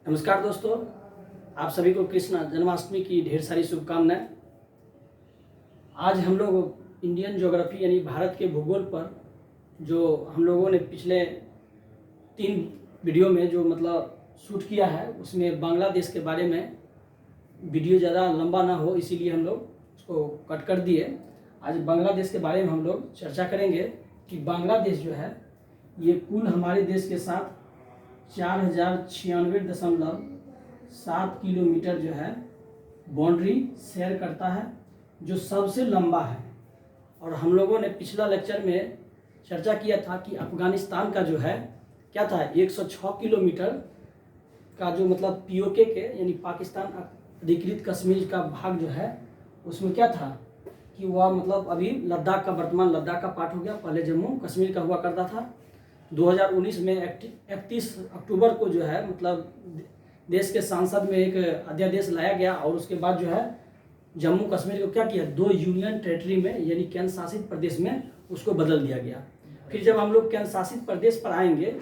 नमस्कार दोस्तों, आप सभी को कृष्ण जन्माष्टमी की ढेर सारी शुभकामनाएं। आज हम लोग इंडियन ज्योग्राफी यानी भारत के भूगोल पर जो हम लोगों ने पिछले 3 वीडियो में जो शूट किया है उसमें बांग्लादेश के बारे में वीडियो ज़्यादा लंबा ना हो इसीलिए हम लोग उसको कट कर दिए। आज बांग्लादेश के बारे में हम लोग चर्चा करेंगे कि बांग्लादेश जो है ये कुल हमारे देश के साथ 4096.7 किलोमीटर जो है बाउंड्री शेयर करता है, जो सबसे लंबा है। और हम लोगों ने पिछला लेक्चर में चर्चा किया था कि अफगानिस्तान का जो है क्या था 106 किलोमीटर का जो पीओके के यानी पाकिस्तान अधिकृत कश्मीर का भाग जो है उसमें क्या था कि वह अभी लद्दाख का वर्तमान लद्दाख का पार्ट हो गया, पहले जम्मू कश्मीर का हुआ करता था। 2019 में 31 अक्टूबर को जो है देश के संसद में एक अध्यादेश लाया गया और उसके बाद जो है जम्मू कश्मीर को क्या किया 2 यूनियन टेरिटरी में यानी केंद्र शासित प्रदेश में उसको बदल दिया गया। फिर जब हम लोग केंद्र शासित प्रदेश पर आएंगे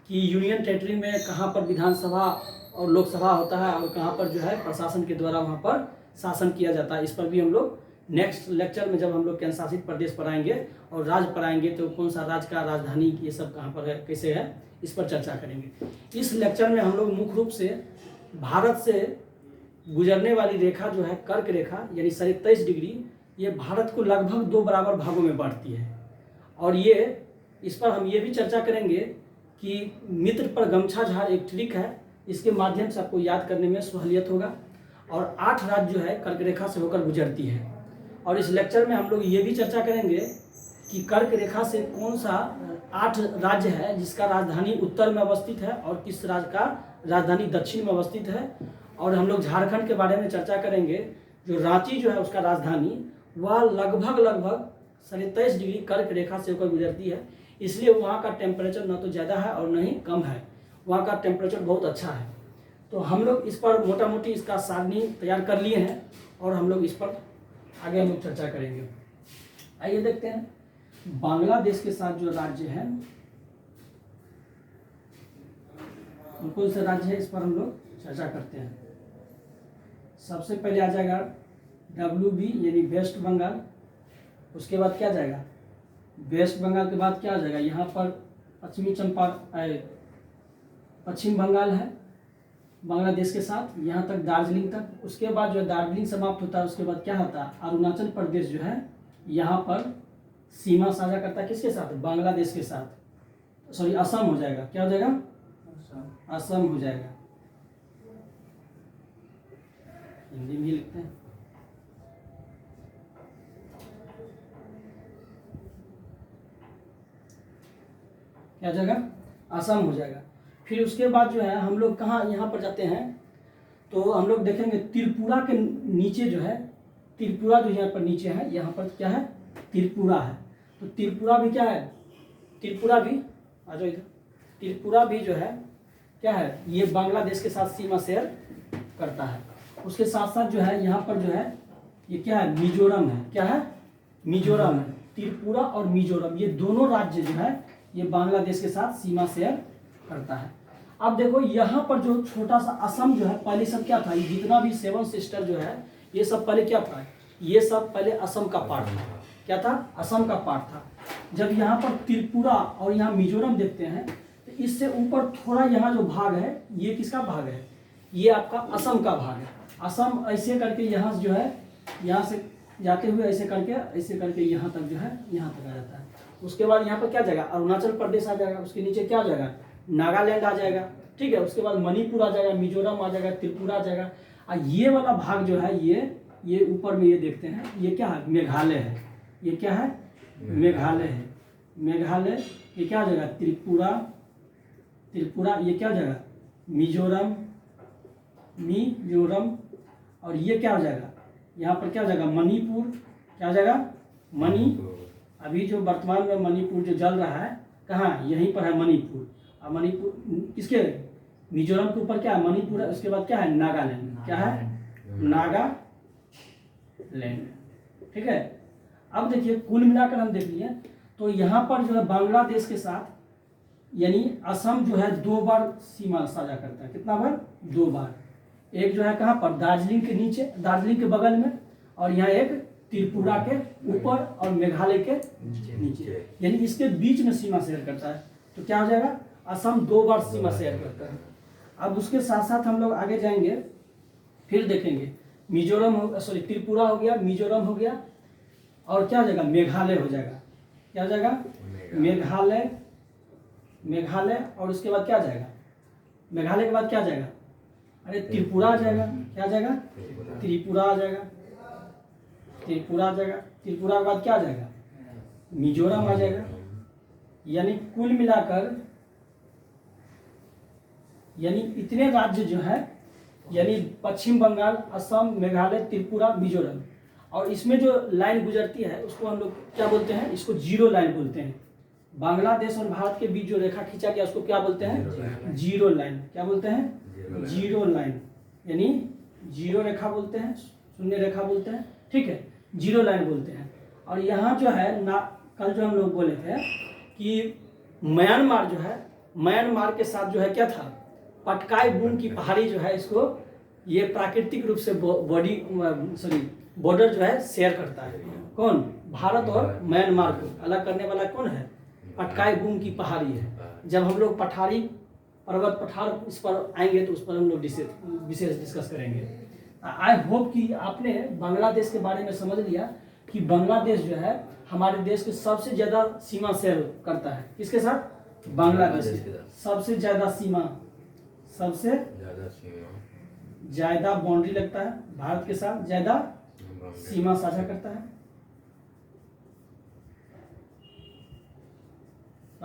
कि यूनियन टेरिटरी में कहाँ पर विधानसभा और लोकसभा होता है और कहाँ पर जो है प्रशासन के द्वारा वहाँ पर शासन किया जाता है, इस पर भी हम लोग नेक्स्ट लेक्चर में जब हम लोग केंद्र शासित प्रदेश पर आएंगे और राज्य पर आएंगे तो कौन सा राज्य का राजधानी ये सब कहाँ पर है, कैसे है, इस पर चर्चा करेंगे। इस लेक्चर में हम लोग मुख्य रूप से भारत से गुजरने वाली रेखा जो है कर्क रेखा यानी 27 डिग्री, ये भारत को लगभग 2 बराबर भागों में बांटती है। और ये इस पर हम ये भी चर्चा करेंगे कि मित्र पर गमछा झाड़ एक ट्रिक है, इसके माध्यम से आपको याद करने में सहूलियत होगा। और 8 राज्य जो है कर्क रेखा से होकर गुजरती है। और इस लेक्चर में हम लोग ये भी चर्चा करेंगे कि कर्क रेखा से कौन सा 8 राज्य है जिसका राजधानी उत्तर में अवस्थित है और किस राज्य का राजधानी दक्षिण में अवस्थित है। और हम लोग झारखंड के बारे में चर्चा करेंगे, जो रांची जो है उसका राजधानी वह लगभग 27 डिग्री कर्क रेखा से होकर गुजरती है, इसलिए वहाँ का टेम्परेचर न तो ज़्यादा है और न ही कम है, वहाँ का टेम्परेचर बहुत अच्छा है। तो हम लोग इस पर मोटा मोटी इसका सारणी तैयार कर लिए हैं और हम लोग इस पर आगे हम लोग चर्चा करेंगे। आइए देखते हैं बांग्लादेश के साथ जो राज्य है कौन से राज्य है, इस पर हम लोग चर्चा करते हैं। सबसे पहले आ जाएगा WB यानी वेस्ट बंगाल। उसके बाद क्या जाएगा, वेस्ट बंगाल के बाद क्या आ जाएगा, यहाँ पर पश्चिम बंगाल है बांग्लादेश के साथ यहाँ तक दार्जिलिंग तक। उसके बाद जो दार्जिलिंग समाप्त होता है उसके बाद क्या होता है अरुणाचल प्रदेश जो है यहाँ पर सीमा साझा करता है किसके साथ, बांग्लादेश के साथ। सॉरी असम हो जाएगा, क्या हो जाएगा, असम हो जाएगा। हिंदी में लिखते हैं। क्या जाएगा, असम हो जाएगा। फिर उसके बाद जो है हम लोग कहाँ यहाँ पर जाते हैं तो हम लोग देखेंगे त्रिपुरा के नीचे जो है, त्रिपुरा जो यहाँ पर नीचे है, यहाँ पर क्या है त्रिपुरा है। तो त्रिपुरा भी क्या है, त्रिपुरा भी आ जाओ इधर, त्रिपुरा भी जो है क्या है ये बांग्लादेश के साथ सीमा शेयर करता है। उसके साथ साथ जो है यहाँ पर जो है ये क्या है मिजोरम है, क्या है मिजोरम है। त्रिपुरा और मिजोरम ये दोनों राज्य जो है ये बांग्लादेश के साथ सीमा शेयर करता है। अब देखो यहाँ पर जो छोटा सा असम जो है पहले सब क्या था, ये जितना भी 7 सिस्टर जो है ये सब पहले क्या था, ये सब पहले असम का पार्ट था। क्या था, असम का पार्ट था। जब यहाँ पर त्रिपुरा और यहाँ मिजोरम देखते हैं तो इससे ऊपर थोड़ा यहाँ जो भाग है ये किसका भाग है, ये आपका असम का भाग है। असम ऐसे करके यहाँ जो है यहाँ से जाते हुए ऐसे करके यहाँ तक जो है यहाँ तक आ जाता है। उसके बाद यहाँ पर क्या जाएगा अरुणाचल प्रदेश आ जाएगा, उसके नीचे क्या आ जाएगा नागालैंड आ जाएगा, ठीक है। उसके बाद मणिपुर आ जाएगा, मिजोरम आ जाएगा, त्रिपुरा आ जाएगा। और ये वाला भाग जो है ये ऊपर में ये देखते हैं ये क्या है मेघालय है, ये क्या है मेघालय है। मेघालय ये क्या आ जाएगा त्रिपुरा ये क्या हो जाएगा मिजोरम और ये क्या हो जाएगा यहाँ पर क्या हो जाएगा मणिपुर, क्या हो जाएगा अभी जो वर्तमान में मणिपुर जो जल रहा है कहाँ, यहीं पर है मणिपुर। और मणिपुर किसके, मिजोरम के ऊपर क्या है मणिपुर है। उसके बाद क्या है नागालैंड, क्या है नागालैंड, ठीक है। अब देखिए कुल मिलाकर हम देख लिए तो यहाँ पर जो है बांग्लादेश के साथ यानी असम जो है 2 बार सीमा साझा करता है। कितना बार? 2 बार। एक जो है कहाँ पर? दार्जिलिंग के नीचे, दार्जिलिंग के बगल में, और यहाँ एक त्रिपुरा के ऊपर और मेघालय के नीचे, यानी इसके बीच में सीमा शेयर करता है। तो क्या हो जाएगा? असम 2 बार सीमा शेयर करता है। अब उसके साथ साथ हम लोग आगे जाएंगे, फिर देखेंगे मिजोरम हो, सॉरी त्रिपुरा हो गया, मिजोरम हो गया, और क्या हो जाएगा? मेघालय हो जाएगा। क्या हो जाएगा? मेघालय। मेघालय, और उसके बाद क्या आ जाएगा? मेघालय के बाद क्या आ जाएगा? अरे त्रिपुरा आ जाएगा। क्या आ जाएगा? त्रिपुरा आ जाएगा। त्रिपुरा आ जाएगा। त्रिपुरा के बाद क्या आ जाएगा? मिजोरम आ जाएगा। यानी कुल मिलाकर यानी इतने राज्य जो है, यानी पश्चिम बंगाल, असम, मेघालय, त्रिपुरा, मिजोरम, और इसमें जो लाइन गुजरती है उसको हम लोग क्या बोलते हैं? इसको जीरो लाइन बोलते हैं। बांग्लादेश और भारत के बीच जो रेखा खींचा गया उसको क्या बोलते हैं? Zero line. क्या बोलते हैं? Zero line. यानी जीरो रेखा बोलते हैं, शून्य रेखा बोलते हैं, ठीक है, जीरो लाइन बोलते हैं। और यहाँ जो है ना, कल जो हम लोग बोले थे कि म्यांमार जो है, म्यांमार के साथ जो है क्या था? पटकाई बूम की पहाड़ी जो है, इसको ये प्राकृतिक रूप से बॉर्डर जो है शेयर करता है। कौन? भारत और म्यांमार को अलग करने वाला कौन है? पटकाई बूम की पहाड़ी है। जब हम लोग पठारी पर्वत पठार इस पर आएंगे तो उस पर हम लोग विशेष डिस्कस करेंगे। आई होप कि आपने बांग्लादेश के बारे में समझ लिया कि बांग्लादेश जो है हमारे देश के सबसे ज़्यादा सीमा शेयर करता है। किसके साथ? बांग्लादेश के सबसे ज़्यादा सीमा, सबसे ज़्यादा बाउंड्री लगता है, भारत के साथ ज़्यादा सीमा साझा करता है।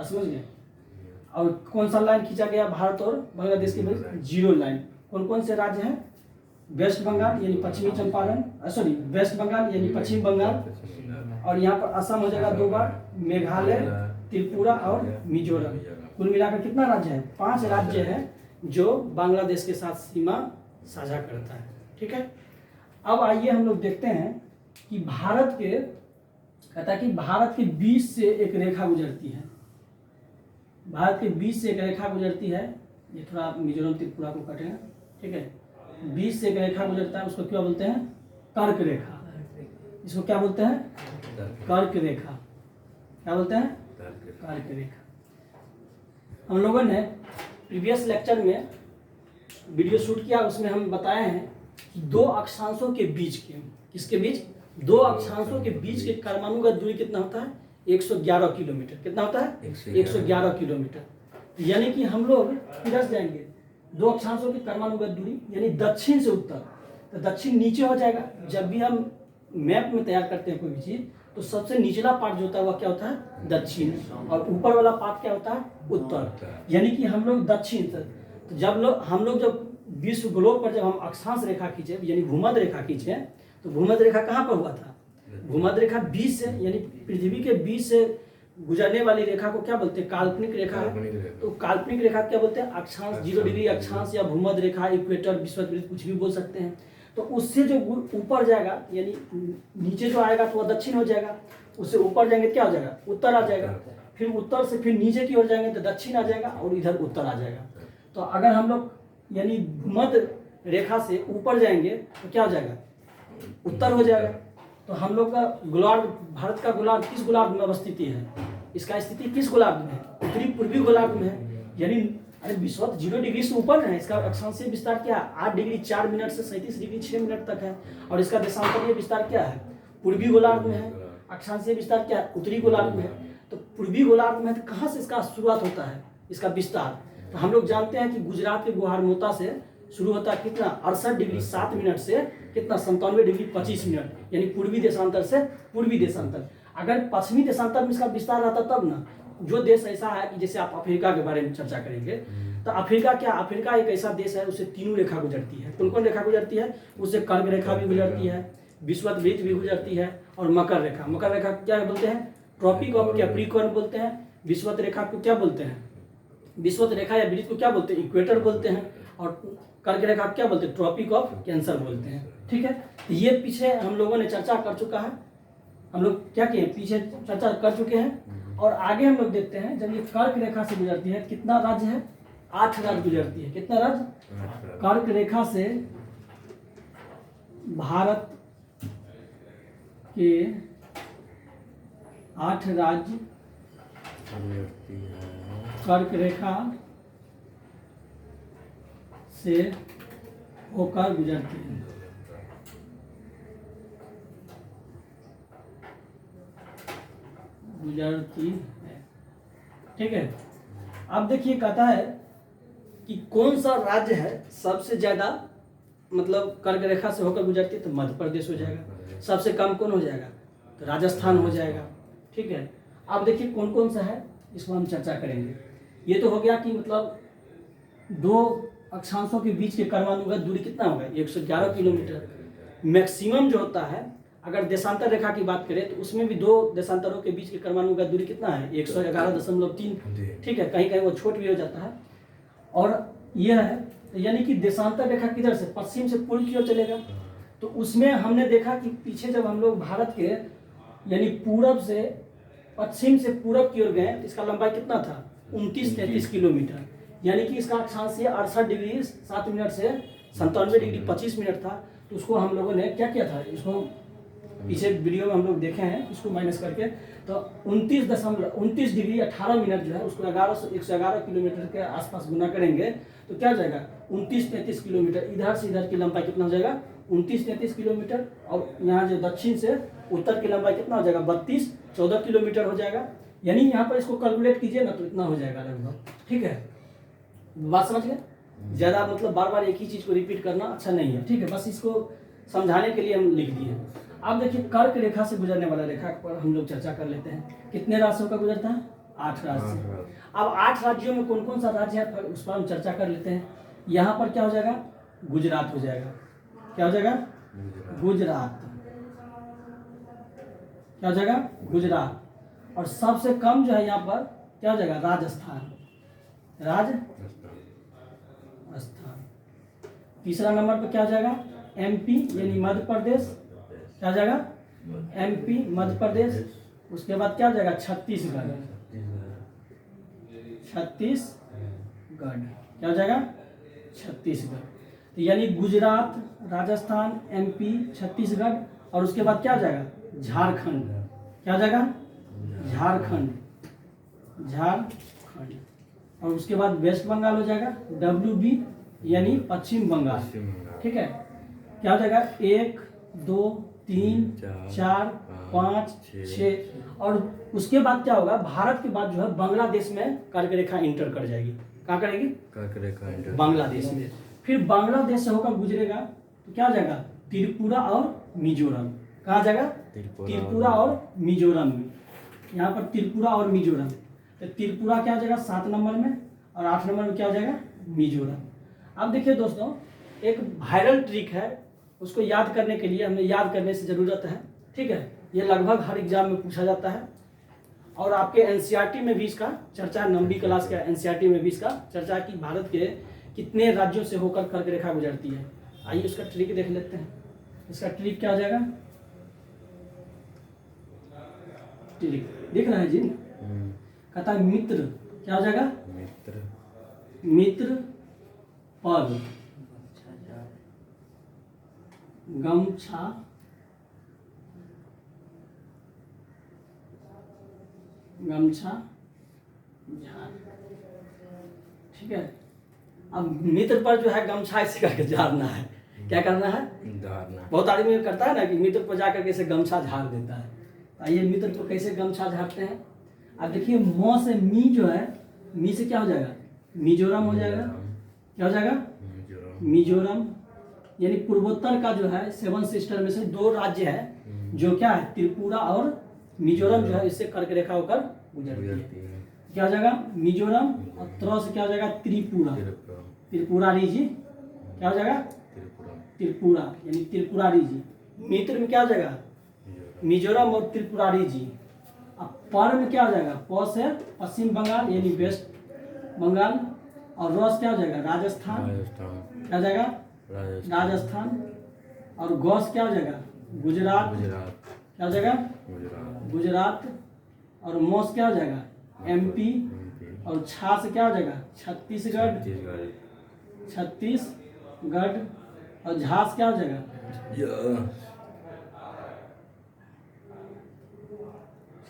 समझ गए? और कौन सा लाइन खींचा गया भारत और बांग्लादेश के बीच? Zero line. कौन कौन से राज्य हैं? वेस्ट बंगाल यानी पश्चिमी चंपारण, सॉरी वेस्ट बंगाल यानी पश्चिम बंगाल, और यहाँ पर असम हो जाएगा 2 बार, मेघालय, त्रिपुरा और मिजोरम। कुल मिलाकर कितना राज्य है? 5 राज्य हैं जो बांग्लादेश के साथ सीमा साझा करता है। ठीक है, अब आइए हम लोग देखते हैं कि भारत के, कहता है कि भारत के बीच से एक रेखा गुजरती है। भारत के बीच से एक रेखा गुजरती है। ये थोड़ा मिजोरम त्रिपुरा को कटेगा, ठीक है। बीच से एक रेखा गुजरता है, उसको क्या बोलते हैं? कर्क रेखा। इसको क्या बोलते हैं? कर्क रेखा। क्या बोलते हैं? कर्क रेखा। हम लोगों ने प्रीवियस लेक्चर में वीडियो शूट किया, उसमें हम बताए हैं कि 2 अक्षांशों के बीच के, किसके बीच? 2 अक्षांशों के बीच के कर्मानुगत दूरी कितना होता है? 111 किलोमीटर। कितना होता है? 111 किलोमीटर। यानी कि हम लोग किधर जाएंगे? 2 अक्षांशों की कर्मानुगत दूरी, यानी दक्षिण से उत्तर। तो दक्षिण नीचे हो जाएगा। जब भी हम मैप में तैयार करते हैं कोई भी चीज, तो सबसे निचला पार्ट जो होता है वह क्या होता है? दक्षिण, और ऊपर वाला पार्ट क्या होता है? उत्तर। यानी कि हम लोग दक्षिण, तो हम लोग जब विश्व ग्लोब पर जब हम अक्षांश रेखा खींचे, यानी भूमध्य रेखा खींचे, तो भूमध्य रेखा कहाँ पर हुआ था? भूमध्य रेखा बीच से, यानी पृथ्वी के बीच से गुजरने वाली रेखा को क्या बोलते हैं? काल्पनिक रेखा है। तो काल्पनिक रेखा क्या बोलते हैं? अक्षांश, 0 डिग्री अक्षांश या भूमध्य रेखा, इक्वेटर, विषुववृत्त, कुछ भी बोल सकते हैं। तो उससे जो ऊपर जाएगा, यानी नीचे जो आएगा तो वह दक्षिण हो जाएगा, उससे ऊपर जाएंगे क्या हो जाएगा? उत्तर आ जाएगा। फिर उत्तर से फिर नीचे की ओर जाएंगे तो दक्षिण आ जाएगा, और इधर उत्तर आ जाएगा। तो अगर हम लोग यानी भूमध्य रेखा से ऊपर जाएंगे तो क्या हो जाएगा? उत्तर हो जाएगा। तो हम लोग का गोलार्ध, भारत का गोलार्ध किस गोलार्ध में अवस्थित है? इसका स्थिति किस गोलार्ध में है? उत्तरी पूर्वी गोलार्ध में है। यानी अरे विषुवत 0 डिग्री से ऊपर है। इसका अक्षांशीय विस्तार क्या है? 8 डिग्री 4 मिनट से 37 डिग्री 6 मिनट तक है। और इसका देशांतरीय विस्तार क्या है? पूर्वी गोलार्ध में है। अक्षांशीय विस्तार क्या है? उत्तरी गोलार्ध में है। तो पूर्वी गोलार्ध में तो कहाँ से इसका शुरुआत होता है, इसका विस्तार? तो हम लोग जानते हैं कि गुजरात के गुहारमोता से शुरू होता है कितना? 68 डिग्री 7 मिनट से कितना? 97 डिग्री 25 मिनट, यानी पूर्वी देशांतर से पूर्वी देशांतर। अगर पश्चिमी देशांतर में इसका विस्तार रहता तब ना। जो देश ऐसा है कि जैसे आप अफ्रीका के बारे में चर्चा करेंगे, तो अफ्रीका क्या? अफ्रीका एक ऐसा देश है, उससे 3 रेखा गुजरती है। कौन कौन रेखा गुजरती है? उससे कर्क रेखा भी गुजरती है, विषुववृत्त भी गुजरती है, और मकर रेखा। मकर रेखा क्या बोलते हैं? ट्रॉपिक ऑफ कैप्रिकॉर्न बोलते हैं। विषुवत रेखा को क्या बोलते हैं? विषुवत रेखा या वृत्त को क्या बोलते हैं? इक्वेटर बोलते हैं। और कर्क रेखा क्या बोलते हैं? ट्रॉपिक ऑफ कैंसर बोलते हैं। ठीक है, तो ये पीछे हम लोगों ने चर्चा कर चुका है। हम लोग क्या किए? पीछे चर्चा कर चुके हैं। और आगे हम लोग देखते हैं जब ये कर्क रेखा से गुजरती है, कितना राज्य है, 8 राज्य गुजरती है। कितना राज्य, कर्क रेखा से भारत के 8 राज्य कर्क रेखा से होकर गुजरती है। गुजरती है, ठीक है। अब देखिए कहता है कि कौन सा राज्य है सबसे ज्यादा मतलब कर्क रेखा से होकर गुजरती है, तो मध्य प्रदेश हो जाएगा। सबसे कम कौन हो जाएगा, तो राजस्थान हो जाएगा, ठीक है। अब देखिए कौन कौन सा है, इसको हम चर्चा करेंगे। ये तो हो गया कि मतलब दो अक्षांशों के बीच के कर्मानुगत दूरी कितना होगा, 111 किलोमीटर। मैक्सिमम जो होता है, अगर देशांतर रेखा की बात करें तो उसमें भी दो देशांतरों के बीच के कर्मानुगत दूरी कितना है, 111.3, ठीक है। कहीं कहीं वो छोट भी हो जाता है। और ये है, यानी कि देशांतर रेखा किधर से, पश्चिम से पूर्व की ओर चलेगा। तो उसमें हमने देखा कि पीछे जब हम लोग भारत के यानी पूरब से पश्चिम से पूरब की ओर गए तो इसका लंबाई कितना था, 29-33 किलोमीटर। यानी कि इसका अक्षांश 68 डिग्री 7 मिनट से 97 डिग्री 25 मिनट था। तो उसको हम लोगों ने क्या किया था, इसको पीछे वीडियो में हम लोग देखे हैं, इसको माइनस करके तो 29 डिग्री 18 मिनट जो है उसको 111 किलोमीटर के आसपास गुना करेंगे तो क्या हो जाएगा, 29-33 किलोमीटर। इधर से इधर की लंबाई कितना हो जाएगा, 29-33 किलोमीटर। और यहाँ जो दक्षिण से उत्तर की लंबाई कितना हो जाएगा, 32-14 किलोमीटर हो जाएगा। यानी यहाँ पर इसको कैलकुलेट कीजिए ना तो इतना हो जाएगा लगभग, ठीक है। बात समझ गए, ज़्यादा मतलब बार बार एक ही चीज़ को रिपीट करना अच्छा नहीं है, ठीक है। बस इसको समझाने के लिए हम लिख दिए। अब देखिए कर्क रेखा से गुजरने वाला रेखा पर हम लोग चर्चा कर लेते हैं। कितने राज्यों का गुजरता है, 8 राज्य। अब 8 राज्यों में कौन कौन सा राज्य है उस पर हम चर्चा कर लेते हैं। यहाँ पर क्या हो जाएगा, गुजरात हो जाएगा। क्या हो जाएगा, गुजरात। क्या हो जाएगा, गुजरात। और सबसे कम जो है यहाँ पर क्या हो जाएगा, राजस्थान। राजस्थान। तीसरा नंबर पर क्या हो जाएगा, एमपी यानी मध्य प्रदेश। क्या हो जाएगा, एमपी मध्य प्रदेश। उसके बाद क्या हो जाएगा, छत्तीसगढ़। छत्तीसगढ़ क्या हो जाएगा, छत्तीसगढ़। तो यानी गुजरात, राजस्थान, एमपी, छत्तीसगढ़ और उसके बाद क्या हो जाएगा, झारखंड। क्या हो जाएगा, झारखंड। झारखंड। और उसके बाद वेस्ट बंगाल हो जाएगा, WB यानी पश्चिम बंगाल, ठीक है। क्या हो जाएगा, 1 2 3 4 5 6। और उसके बाद क्या होगा, भारत के बाद जो है बांग्लादेश में कर्क रेखा इंटर कर जाएगी। कहाँ करेगी, कर्क रेखा इंटर बांग्लादेश में। फिर बांग्लादेश से होकर गुजरेगा तो क्या हो जाएगा, त्रिपुरा और मिजोरम। कहाँ जाएगा, त्रिपुरा और मिजोरम में। यहाँ पर त्रिपुरा और मिजोरम। तो त्रिपुरा क्या हो जाएगा 7 नंबर में और 8 नंबर में क्या हो जाएगा, मिजोरम। अब देखिए दोस्तों, एक वायरल ट्रिक है, उसको याद करने के लिए हमें याद करने से ज़रूरत है, ठीक है। ये लगभग हर एग्जाम में पूछा जाता है और आपके एनसीईआरटी में भी इसका चर्चा, 9वीं क्लास के एनसीईआरटी में भी इसका चर्चा की भारत के कितने राज्यों से होकर कर्क रेखा गुजरती है। आइए उसका ट्रिक देख लेते हैं। इसका ट्रिक क्या हो जाएगा, ट्रिक दिख रहा है जी, कहता है मित्र। क्या हो जाएगा, मित्र पद, गमछा, गमछा झाड़, ठीक है। अब मित्र पर जो है गमछा ऐसे करके झाड़ना है। क्या करना है, झाड़ना। बहुत आदमी करता है ना कि मित्र पर जाकर कैसे गमछा झाड़ देता है। आइए मित्र को कैसे गमछा झाड़ते हैं। अब देखिए मौ से मी जो है, मी से क्या हो जाएगा, मिजोरम हो जाएगा। क्या हो जाएगा, मिजोरम। यानी पूर्वोत्तर का जो है 7 सिस्टर में से 2 राज्य है जो क्या है, त्रिपुरा और मिजोरम जो है इससे कर्क रेखा होकर गुजरती है। क्या हो जाएगा, मिजोरम। और त्र से क्या हो जाएगा, त्रिपुरा। त्रिपुरारी जी। क्या हो जाएगा, त्रिपुरा यानी त्रिपुरारी जी। मित्र में क्या हो जाएगा, मिजोरम और त्रिपुरारी जी। अब पर में क्या हो जाएगा, प से पश्चिम बंगाल यानी वेस्ट बंगाल। और र से क्या हो जाएगा, राजस्थान। क्या हो जाएगा, राजस्थान। और गौ से क्या हो जाएगा, गुजरात। क्या हो जाएगा, गुजरात। और मौ से क्या हो जाएगा MP, और छा से क्या हो जाएगा छत्तीसगढ़, छत्तीसगढ़, और झा से क्या हो जाएगा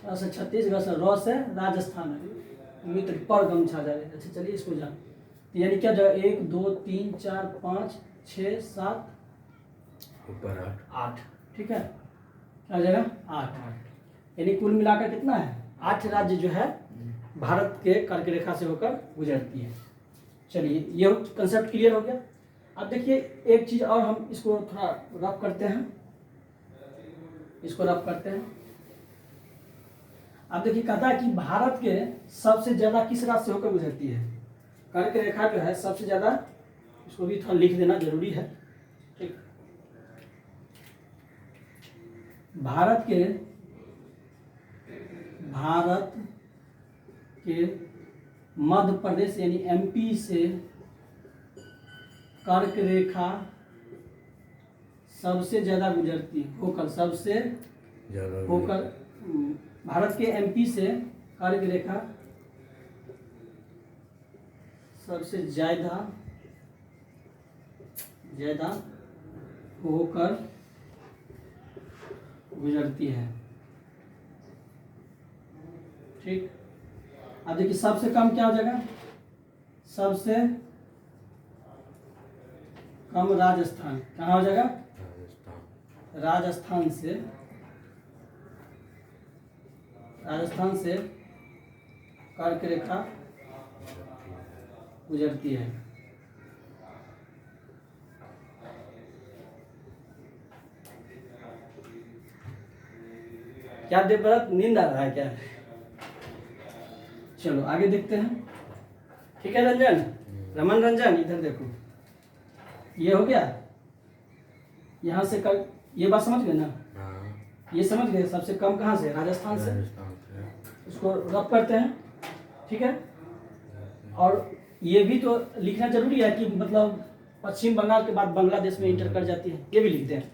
अच्छा छत्तीसगढ़ से, र से राजस्थान है, मित्र पर गम छा जाएगा। अच्छा चलिए इसको जान, यानी क्या जाएगा 1 2 3 4 5 6 7 ऊपर 8, ठीक है, क्या हो जाएगा 8, यानी कुल मिलाकर कितना है 8 राज्य जो है भारत के कर्क रेखा से होकर गुजरती है। चलिए ये कंसेप्ट क्लियर हो गया। अब देखिए एक चीज और, हम इसको थोड़ा रफ करते हैं, इसको रफ करते हैं। अब देखिए कहता है कि भारत के सबसे ज्यादा किस राज्य से होकर गुजरती है, कर्क रेखा जो है सबसे ज्यादा, इसको भी थोड़ा लिख देना जरूरी है, ठीक। भारत के मध्य प्रदेश यानी MP से कर्क रेखा सबसे ज्यादा गुजरती है, होकर सबसे होकर भारत के MP से कर्क रेखा सबसे ज्यादा होकर गुजरती है, ठीक। अब देखिए सबसे कम क्या हो जाएगा, सबसे कम राजस्थान, कहाँ हो जाएगा राजस्थान से कर्क रेखा गुजरती है। क्या देवव्रत नींद आ रहा है क्या? चलो आगे देखते हैं, ठीक है रंजन, रमन रंजन इधर देखो, ये हो गया, यहाँ से कल ये बात समझ गए ना, ये समझ गए सबसे कम कहाँ से राजस्थान से, इसको रब करते हैं, ठीक है। और ये भी तो लिखना जरूरी है कि मतलब पश्चिम बंगाल के बाद बांग्लादेश में इंटर कर जाती है, ये भी लिखते हैं,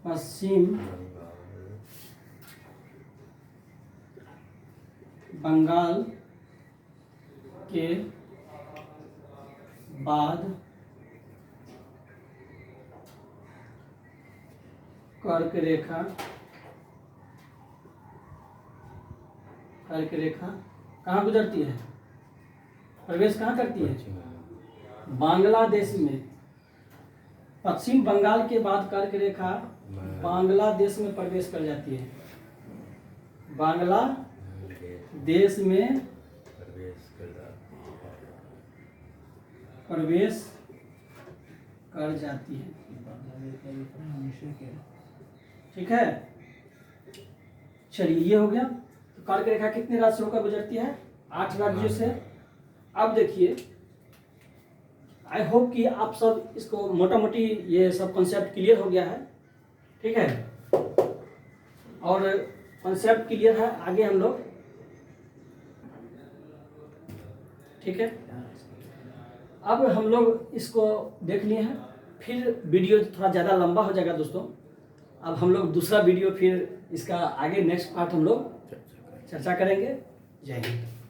पश्चिम बंगाल के बाद कर्क रेखा कहाँ गुजरती है, प्रवेश कहाँ करती है, बांग्लादेश में। पश्चिम बंगाल के बाद कर्क रेखा बांग्लादेश में प्रवेश कर जाती है, बांग्लादेश में प्रवेश कर जाती है, ठीक है। चलिए ये हो गया, तो कर्क रेखा कितने राज्य से होकर गुजरती है, 8 राज्यों से। अब देखिए आई होप कि आप सब इसको मोटा मोटी ये सब कॉन्सेप्ट क्लियर हो गया है, ठीक है। और कॉन्सेप्ट क्लियर है, आगे हम लोग, ठीक है। अब हम लोग इसको देख लिए हैं, फिर वीडियो थोड़ा ज़्यादा लंबा हो जाएगा दोस्तों। अब हम लोग दूसरा वीडियो फिर इसका आगे नेक्स्ट पार्ट हम लोग चर्चा करेंगे। जय हिंद।